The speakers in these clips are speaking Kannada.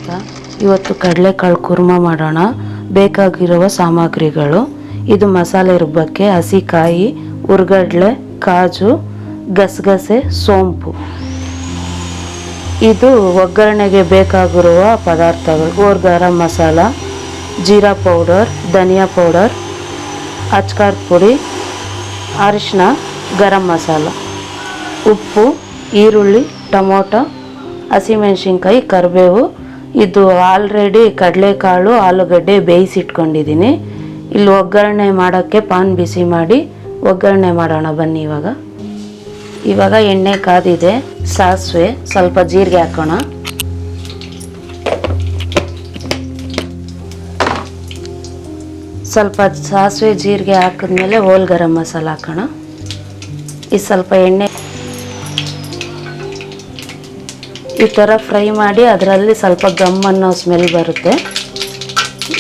ಸ್ವಾಗತ. ಇವತ್ತು ಕಡಲೆಕಾಳು ಕುರ್ಮ ಮಾಡೋಣ. ಬೇಕಾಗಿರುವ ಸಾಮಗ್ರಿಗಳು: ಇದು ಮಸಾಲೆ ರುಬ್ಬಕ್ಕೆ ಹಸಿಕಾಯಿ, ಹುರ್ಗಡ್ಲೆ, ಕಾಜು, ಗಸಗಸೆ, ಸೋಂಪು. ಇದು ಒಗ್ಗರಣೆಗೆ ಬೇಕಾಗಿರುವ ಪದಾರ್ಥಗಳು: ಗರಂ ಮಸಾಲ, ಜೀರಾ ಪೌಡರ್, ಧನಿಯಾ ಪೌಡರ್, ಅಚ್ಕಾರದ ಪುಡಿ, ಅರಿಶಿನ, ಗರಂ ಮಸಾಲ, ಉಪ್ಪು, ಈರುಳ್ಳಿ, ಟೊಮೊಟೊ, ಹಸಿಮೆಣಸಿನ್ಕಾಯಿ, ಕರಿಬೇವು. ಇದು ಆಲ್ರೆಡಿ ಕಡಲೆಕಾಳು, ಆಲೂಗಡ್ಡೆ ಬೇಯಿಸಿಟ್ಕೊಂಡಿದ್ದೀನಿ. ಇಲ್ಲಿ ಒಗ್ಗರಣೆ ಮಾಡೋಕ್ಕೆ ಪಾನ್ ಬಿಸಿ ಮಾಡಿ ಒಗ್ಗರಣೆ ಮಾಡೋಣ ಬನ್ನಿ. ಇವಾಗ ಎಣ್ಣೆ ಕಾದಿದೆ. ಸಾಸಿವೆ, ಸ್ವಲ್ಪ ಜೀರಿಗೆ ಹಾಕೋಣ. ಸ್ವಲ್ಪ ಸಾಸಿವೆ ಜೀರಿಗೆ ಹಾಕಿದ್ಮೇಲೆ ಗರಂ ಮಸಾಲ ಹಾಕೋಣ. ಇದು ಸ್ವಲ್ಪ ಎಣ್ಣೆ ಈ ಥರ ಫ್ರೈ ಮಾಡಿ ಅದರಲ್ಲಿ ಸ್ವಲ್ಪ ಗಮ್ ಅನ್ನೋ ಸ್ಮೆಲ್ ಬರುತ್ತೆ.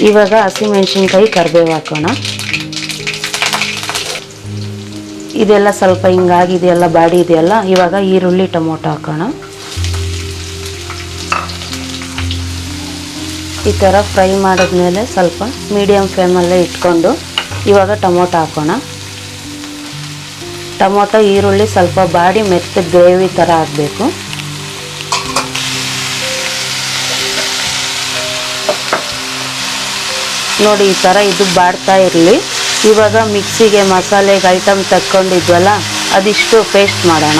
ಇವಾಗ ಹಸಿಮೆಣಸಿನ್ಕಾಯಿ, ಕರಿಬೇವು ಹಾಕೋಣ. ಇದೆಲ್ಲ ಸ್ವಲ್ಪ ಹಿಂಗಾಗಿದೆಯಲ್ಲ, ಬಾಡಿ ಇದೆಯಲ್ಲ. ಇವಾಗ ಈರುಳ್ಳಿ, ಟೊಮೊಟೊ ಹಾಕೋಣ. ಈ ಥರ ಫ್ರೈ ಮಾಡಿದ್ಮೇಲೆ ಸ್ವಲ್ಪ ಮೀಡಿಯಮ್ ಫ್ಲೇಮಲ್ಲೇ ಇಟ್ಕೊಂಡು ಇವಾಗ ಟೊಮೊಟೊ ಹಾಕೋಣ. ಟೊಮೊಟೊ, ಈರುಳ್ಳಿ ಸ್ವಲ್ಪ ಬಾಡಿ ಮೆತ್ತಗೆ ಗ್ರೇವಿ ಥರ ಆಗಬೇಕು. ನೋಡಿ, ಈ ಥರ ಇದು ಬಾಡ್ತಾ ಇರಲಿ. ಇವಾಗ ಮಿಕ್ಸಿಗೆ ಮಸಾಲೆಗೆ ಐಟಮ್ ತಕ್ಕೊಂಡಿದ್ವಲ್ಲ, ಅದಿಷ್ಟು ಪೇಸ್ಟ್ ಮಾಡೋಣ.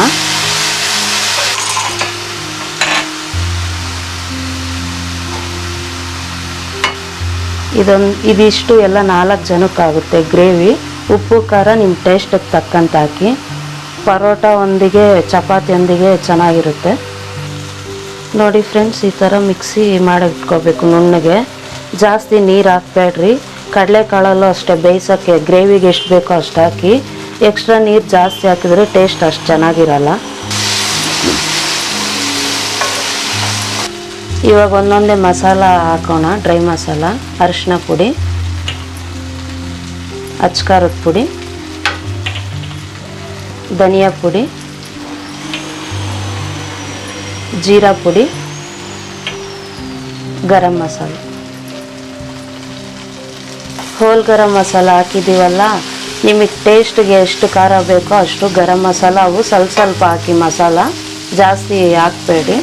ಇದಿಷ್ಟು ಎಲ್ಲ 4 ಜನಕ್ಕಾಗುತ್ತೆ ಗ್ರೇವಿ. ಉಪ್ಪು ಖಾರ ನಿಮ್ಮ ಟೇಸ್ಟಿಗೆ ತಕ್ಕಂತ ಹಾಕಿ. ಪರೋಟ ಒಂದಿಗೆ, ಚಪಾತಿಯೊಂದಿಗೆ ಚೆನ್ನಾಗಿರುತ್ತೆ. ನೋಡಿ ಫ್ರೆಂಡ್ಸ್, ಈ ಥರ ಮಿಕ್ಸಿ ಮಾಡಿಟ್ಕೋಬೇಕು ನುಣ್ಣಗೆ. ಜಾಸ್ತಿ ನೀರು ಹಾಕಬೇಡ್ರಿ. ಕಡಲೆಕಾಳಲ್ಲೂ ಅಷ್ಟೇ, ಬೇಯಿಸೋಕ್ಕೆ ಗ್ರೇವಿಗೆ ಎಷ್ಟು ಬೇಕೋ ಅಷ್ಟು ಹಾಕಿ. ಎಕ್ಸ್ಟ್ರಾ ನೀರು ಜಾಸ್ತಿ ಹಾಕಿದರೆ ಟೇಸ್ಟ್ ಅಷ್ಟು ಚೆನ್ನಾಗಿರಲ್ಲ. ಇವಾಗ ಒಂದೊಂದೇ ಮಸಾಲ ಹಾಕೋಣ. ಡ್ರೈ ಮಸಾಲ: ಅರಿಶಿನ ಪುಡಿ, ಅಚ್ಕಾರದ ಪುಡಿ, ಧನಿಯಾ ಪುಡಿ, ಜೀರಾ ಪುಡಿ, ಗರಂ ಮಸಾಲ. ಗರಂ ಮಸಾಲ ಹಾಕಿದ್ದೀವಲ್ಲ, ನಿಮಗೆ ಟೇಸ್ಟ್ಗೆ ಎಷ್ಟು ಖಾರ ಬೇಕೋ ಅಷ್ಟು ಗರಂ ಮಸಾಲ ಅವು ಸ್ವಲ್ಪ ಸ್ವಲ್ಪ ಹಾಕಿ. ಮಸಾಲ ಜಾಸ್ತಿ ಹಾಕಬೇಡಿ.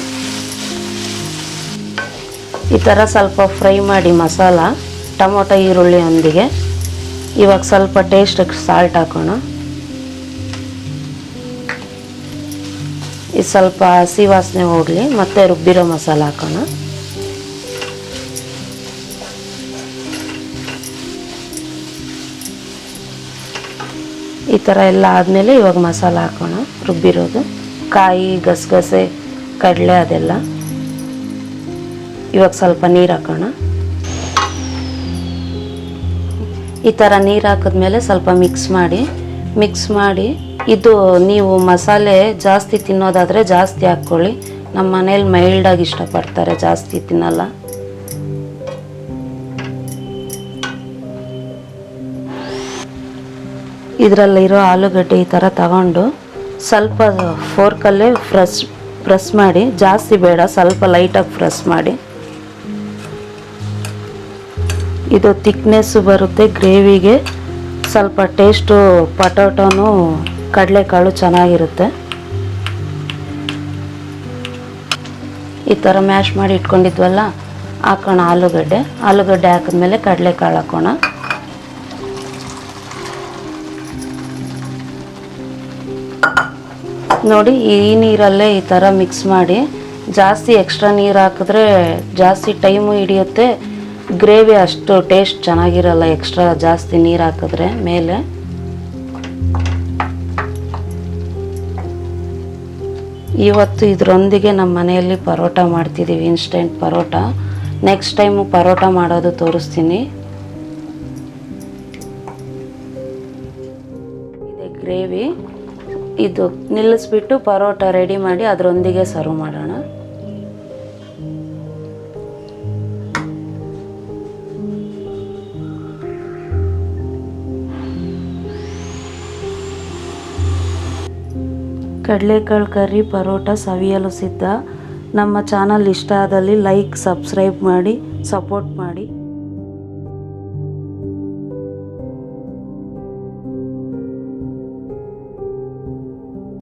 ಈ ಥರ ಸ್ವಲ್ಪ ಫ್ರೈ ಮಾಡಿ ಮಸಾಲ, ಟೊಮೊಟೊ, ಈರುಳ್ಳಿಯೊಂದಿಗೆ. ಇವಾಗ ಸ್ವಲ್ಪ ಟೇಸ್ಟಿಗೆ ಸಾಲ್ಟ್ ಹಾಕೋಣ. ಇದು ಸ್ವಲ್ಪ ಹಸಿ ವಾಸನೆ ಹೋಗಲಿ. ಮತ್ತೆ ರುಬ್ಬಿರೋ ಮಸಾಲ ಹಾಕೋಣ. ಈ ಥರ ಎಲ್ಲ ಆದಮೇಲೆ ಇವಾಗ ಮಸಾಲ ಹಾಕೋಣ. ರುಬ್ಬಿರೋದು ಕಾಯಿ, ಗಸಗಸೆ, ಕಡಲೆ ಅದೆಲ್ಲ. ಇವಾಗ ಸ್ವಲ್ಪ ನೀರು ಹಾಕೋಣ. ಈ ಥರ ನೀರು ಹಾಕಿದ್ಮೇಲೆ ಸ್ವಲ್ಪ ಮಿಕ್ಸ್ ಮಾಡಿ. ಇದು ನೀವು ಮಸಾಲೆ ಜಾಸ್ತಿ ತಿನ್ನೋದಾದರೆ ಜಾಸ್ತಿ ಹಾಕ್ಕೊಳ್ಳಿ. ನಮ್ಮ ಮನೇಲಿ ಮೈಲ್ಡಾಗಿ ಇಷ್ಟಪಡ್ತಾರೆ, ಜಾಸ್ತಿ ತಿನ್ನಲ್ಲ. ಇದರಲ್ಲಿರೋ ಆಲೂಗಡ್ಡೆ ಈ ಥರ ತಗೊಂಡು ಸ್ವಲ್ಪ ಫೋರ್ಕಲ್ಲೇ ಪ್ರೆಸ್ ಮಾಡಿ. ಜಾಸ್ತಿ ಬೇಡ, ಸ್ವಲ್ಪ ಲೈಟಾಗಿ ಪ್ರೆಸ್ ಮಾಡಿ. ಇದು ಥಿಕ್ನೆಸ್ಸು ಬರುತ್ತೆ ಗ್ರೇವಿಗೆ. ಸ್ವಲ್ಪ ಟೇಸ್ಟು ಪೊಟೊಟೊನು ಕಡಲೆಕಾಳು ಚೆನ್ನಾಗಿರುತ್ತೆ. ಈ ಥರ ಮ್ಯಾಶ್ ಮಾಡಿ ಇಟ್ಕೊಂಡಿದ್ವಲ್ಲ, ಹಾಕೋಣ ಆಲೂಗಡ್ಡೆ ಹಾಕಿದ್ಮೇಲೆ ಕಡಲೆಕಾಳು ಹಾಕೋಣ. ನೋಡಿ, ಈ ನೀರಲ್ಲೇ ಈ ಥರ ಮಿಕ್ಸ್ ಮಾಡಿ. ಜಾಸ್ತಿ ಎಕ್ಸ್ಟ್ರಾ ನೀರು ಹಾಕಿದ್ರೆ ಜಾಸ್ತಿ ಟೈಮು ಹಿಡಿಯುತ್ತೆ. ಗ್ರೇವಿ ಅಷ್ಟು ಟೇಸ್ಟ್ ಚೆನ್ನಾಗಿರಲ್ಲ ಎಕ್ಸ್ಟ್ರಾ ಜಾಸ್ತಿ ನೀರು ಹಾಕಿದ್ರೆ ಮೇಲೆ. ಇವತ್ತು ಇದರೊಂದಿಗೆ ನಮ್ಮ ಮನೆಯಲ್ಲಿ ಪರೋಟ ಮಾಡ್ತಿದ್ದೀವಿ, instant parotta. Next time parotta ಮಾಡೋದು ತೋರಿಸ್ತೀನಿ. ಇದೆ ಗ್ರೇವಿ. ಇದು ನಿಲ್ಲಿಸ್ಬಿಟ್ಟು ಪರೋಟ ರೆಡಿ ಮಾಡಿ ಅದರೊಂದಿಗೆ ಸರ್ವ್ ಮಾಡೋಣ. ಕಡಲೆಕಾಳು ಕರ್ರಿ ಪರೋಟ ಸವಿಯಲು ಸಿದ್ಧ. ನಮ್ಮ ಚಾನಲ್ ಇಷ್ಟ ಆದಲ್ಲಿ ಲೈಕ್ ಸಬ್ಸ್ಕ್ರೈಬ್ ಮಾಡಿ ಸಪೋರ್ಟ್ ಮಾಡಿ.